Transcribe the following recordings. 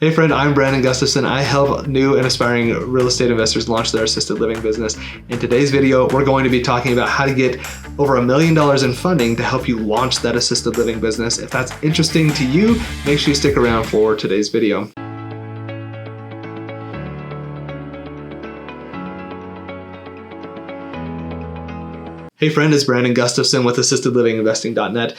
Hey friend, I'm Brandon Gustafson. I help new and aspiring real estate investors launch their assisted living business. In today's video, we're going to be talking about how to get over $1 million in funding to help you launch that assisted living business. If that's interesting to you, make sure you stick around for today's video. Hey friend, it's Brandon Gustafson with assistedlivinginvesting.net.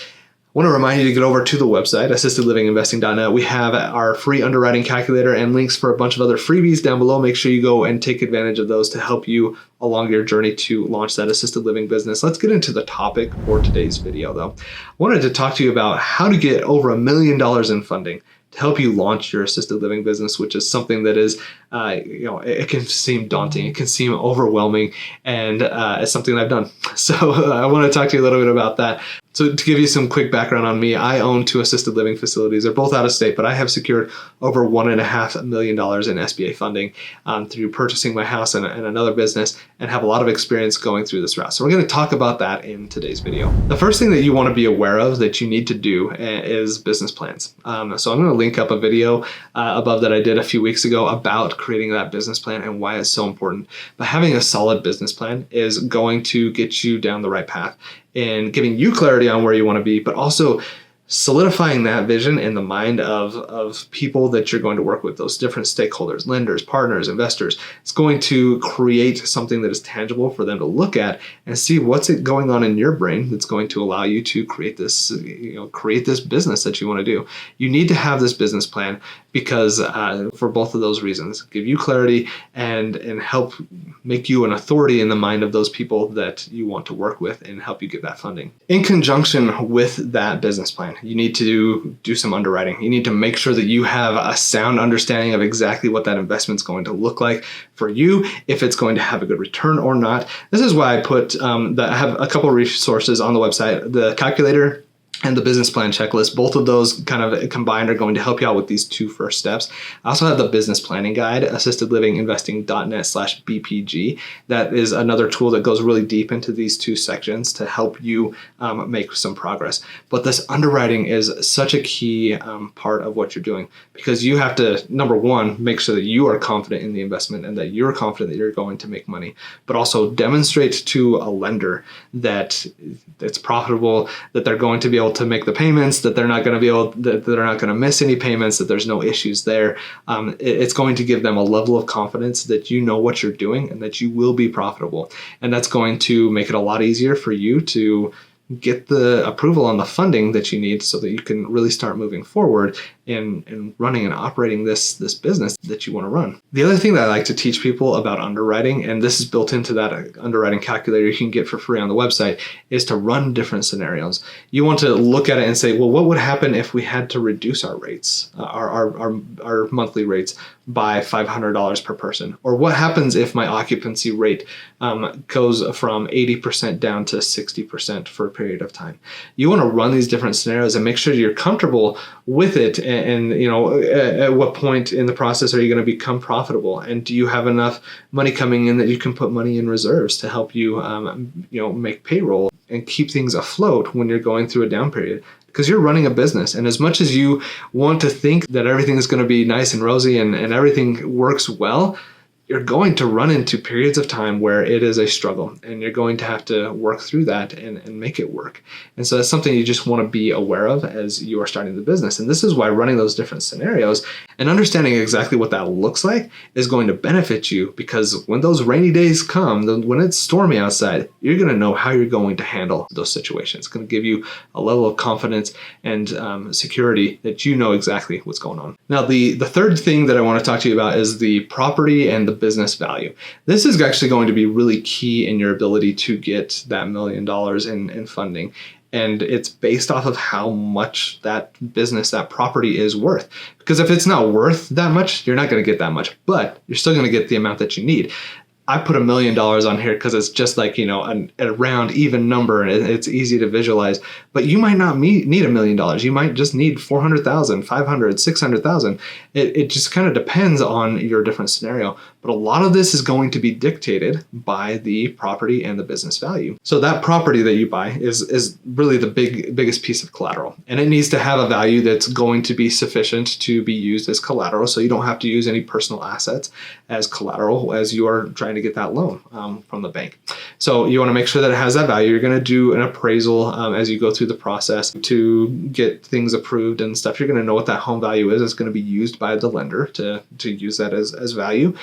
I want to remind you to get over to the website, assistedlivinginvesting.net. We have our free underwriting calculator and links for a bunch of other freebies down below. Make sure you go and take advantage of those to help you along your journey to launch that assisted living business. Let's get into the topic for today's video though. I wanted to talk to you about how to get over $1 million in funding to help you launch your assisted living business, which is something that is, it can seem daunting, it can seem overwhelming, and it's something that I've done. So I want to talk to you a little bit about that. So to give you some quick background on me, I own 2 assisted living facilities. They're both out of state, but I have secured over $1.5 million in SBA funding through purchasing my house and another business, and have a lot of experience going through this route. So we're going to talk about that in today's video. The first thing that you want to be aware of that you need to do is business plans. So I'm going to link up a video above that I did a few weeks ago about creating that business plan and why it's so important. But having a solid business plan is going to get you down the right path and giving you clarity on where you want to be, but also solidifying that vision in the mind of people that you're going to work with, those different stakeholders, lenders, partners, investors. It's going to create something that is tangible for them to look at and see what's going on in your brain that's going to allow you to create this, create this business that you want to do. You need to have this business plan because for both of those reasons, give you clarity and help make you an authority in the mind of those people that you want to work with and help you get that funding. In conjunction with that business plan, you need to do some underwriting. You need to make sure that you have a sound understanding of exactly what that investment's going to look like for you, if it's going to have a good return or not. This is why I put I have a couple resources on the website, the calculator and the business plan checklist. Both of those kind of combined are going to help you out with these 2 first steps. I also have the business planning guide, assistedlivinginvesting.net/BPG. That is another tool that goes really deep into these 2 sections to help you make some progress. But this underwriting is such a key part of what you're doing, because you have to, number one, make sure that you are confident in the investment and that you're confident that you're going to make money, but also demonstrate to a lender that it's profitable, that they're going to be able to make the payments, that they're not going to be able, that they're not going to miss any payments, that there's no issues there. It's going to give them a level of confidence that you know what you're doing and that you will be profitable. And that's going to make it a lot easier for you to get the approval on the funding that you need so that you can really start moving forward in running and operating this business that you want to run. The other thing that I like to teach people about underwriting, and this is built into that underwriting calculator you can get for free on the website, is to run different scenarios. You want to look at it and say, well, what would happen if we had to reduce our rates, our monthly rates by $500 per person? Or what happens if my occupancy rate goes from 80% down to 60% for a period of time? You want to run these different scenarios and make sure you're comfortable with it. And at what point in the process are you going to become profitable? And do you have enough money coming in that you can put money in reserves to help you, make payroll and keep things afloat when you're going through a down period? Because you're running a business, and as much as you want to think that everything is going to be nice and rosy and everything works well, you're going to run into periods of time where it is a struggle, and you're going to have to work through that and make it work. And so that's something you just want to be aware of as you are starting the business. And this is why running those different scenarios and understanding exactly what that looks like is going to benefit you, because when those rainy days come, when it's stormy outside, you're going to know how you're going to handle those situations. It's going to give you a level of confidence and security that you know exactly what's going on. Now, the third thing that I want to talk to you about is the property and the business value. This is actually going to be really key in your ability to get that $1 million in funding. And it's based off of how much that business, that property is worth. Because if it's not worth that much, you're not going to get that much, but you're still going to get the amount that you need. I put $1 million on here because it's just like, a round even number and it's easy to visualize. But you might not need $1 million. You might just need 400,000, 500, 600,000. It just kind of depends on your different scenario. But a lot of this is going to be dictated by the property and the business value. So that property that you buy is really the biggest piece of collateral. And it needs to have a value that's going to be sufficient to be used as collateral. So you don't have to use any personal assets as collateral as you are trying to get that loan from the bank. So you want to make sure that it has that value. You're going to do an appraisal as you go through the process to get things approved and stuff. You're going to know what that home value is. It's going to be used by the lender to use that as value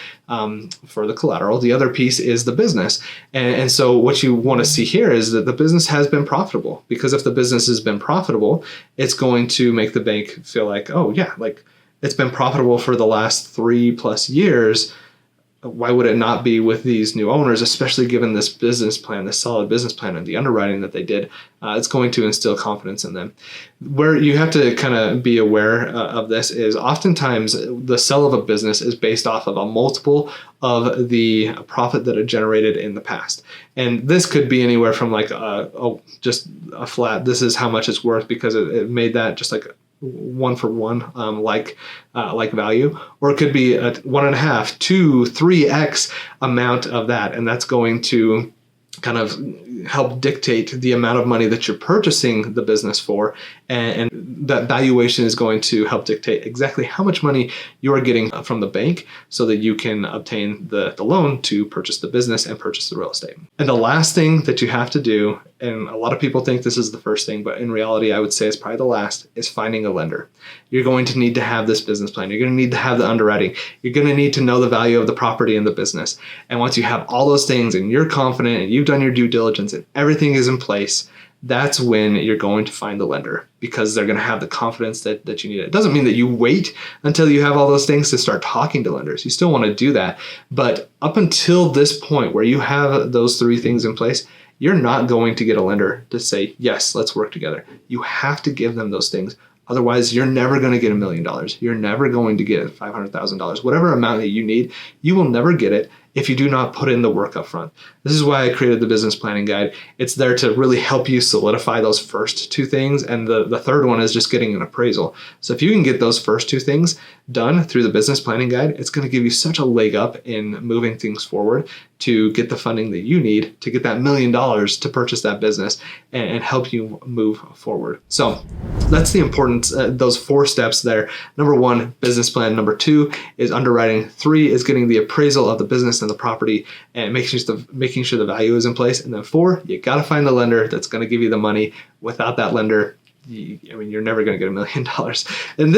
for the collateral. The other piece is the business. And so what you want to see here is that the business has been profitable, because if the business has been profitable, it's going to make the bank feel like, oh yeah, like it's been profitable for the last 3+ years. Why would it not be with these new owners, especially given this business plan, this solid business plan and the underwriting that they did? It's going to instill confidence in them. Where you have to kind of be aware of this is oftentimes the sale of a business is based off of a multiple of the profit that it generated in the past. And this could be anywhere from like, just a flat, this is how much it's worth because it made that just like 1-for-1 like value, or it could be a 1.5, 2, 3x amount of that, and that's going to kind of help dictate the amount of money that you're purchasing the business for, and that valuation is going to help dictate exactly how much money you are getting from the bank so that you can obtain the loan to purchase the business and purchase the real estate. And the last thing that you have to do, and a lot of people think this is the first thing, but in reality I would say it's probably the last, is finding a lender. You're going to need to have this business plan. You're going to need to have the underwriting. You're going to need to know the value of the property and the business. And once you have all those things and you're confident and you've done your due diligence and everything is in place, that's when you're going to find the lender, because they're going to have the confidence that you need. It doesn't mean that you wait until you have all those things to start talking to lenders. You still want to do that. But up until this point where you have those 3 things in place, you're not going to get a lender to say, yes, let's work together. You have to give them those things. Otherwise, you're never going to get $1 million. You're never going to get $500,000. Whatever amount that you need, you will never get it if you do not put in the work up front. This is why I created the business planning guide. It's there to really help you solidify those first 2 things. And the third one is just getting an appraisal. So if you can get those first 2 things done through the business planning guide, it's going to give you such a leg up in moving things forward to get the funding that you need to get that $1 million to purchase that business and help you move forward. So that's the importance, those 4 steps there. Number 1, business plan. Number 2 is underwriting. 3 is getting the appraisal of the business and the property and making sure the value is in place. And then 4, you got to find the lender that's going to give you the money. Without that lender, you're never going to get $1 million. And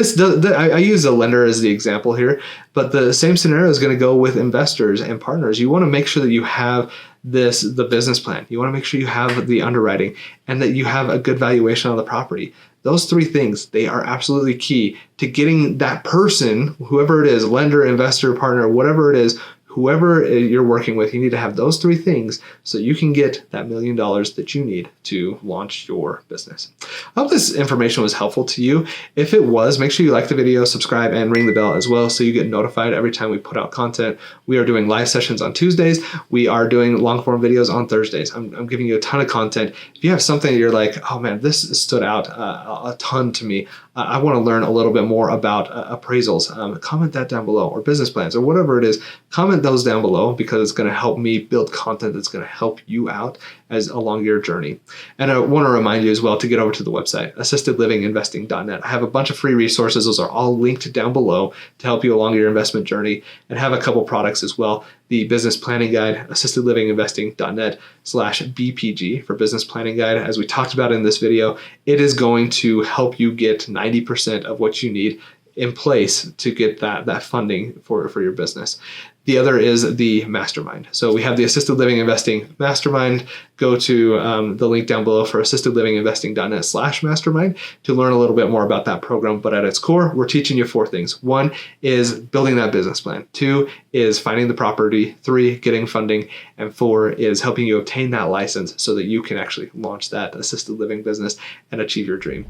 I use a lender as the example here, but the same scenario is going to go with investors and partners. You want to make sure that you have the business plan. You want to make sure you have the underwriting and that you have a good valuation on the property. Those 3 things, they are absolutely key to getting that person, whoever it is, lender, investor, partner, whatever it is, whoever you're working with, you need to have those 3 things so you can get that $1 million that you need to launch your business. I hope this information was helpful to you. If it was, make sure you like the video, subscribe, and ring the bell as well so you get notified every time we put out content. We are doing live sessions on Tuesdays. We are doing long form videos on Thursdays. I'm giving you a ton of content. If you have something that you're like, oh man, this stood out a ton to me, I want to learn a little bit more about appraisals, comment that down below, or business plans, or whatever it is. Comment those down below because it's going to help me build content that's going to help you out along your journey. And I want to remind you as well to get over to the website, assistedlivinginvesting.net. I have a bunch of free resources. Those are all linked down below to help you along your investment journey, and have a couple products as well. The business planning guide, assistedlivinginvesting.net/BPG for business planning guide. As we talked about in this video, it is going to help you get 90% of what you need in place to get that funding for your business. The other is the mastermind. So we have the Assisted Living Investing Mastermind. Go to the link down below for assistedlivinginvesting.net/mastermind to learn a little bit more about that program. But at its core, we're teaching you 4 things. 1 is building that business plan. 2 is finding the property. 3, getting funding. And 4 is helping you obtain that license so that you can actually launch that assisted living business and achieve your dream.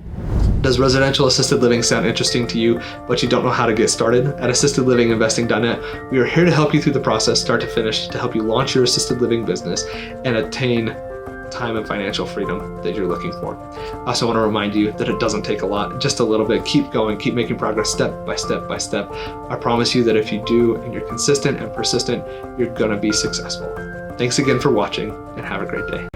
Does residential assisted living sound interesting to you, but you don't know how to get started? At assistedlivinginvesting.net, we are here to help help you through the process, start to finish, to help you launch your assisted living business and attain time and financial freedom that you're looking for. I also want to remind you that it doesn't take a lot, just a little bit. Keep going, keep making progress step by step by step. I promise you that if you do and you're consistent and persistent, you're going to be successful. Thanks again for watching and have a great day.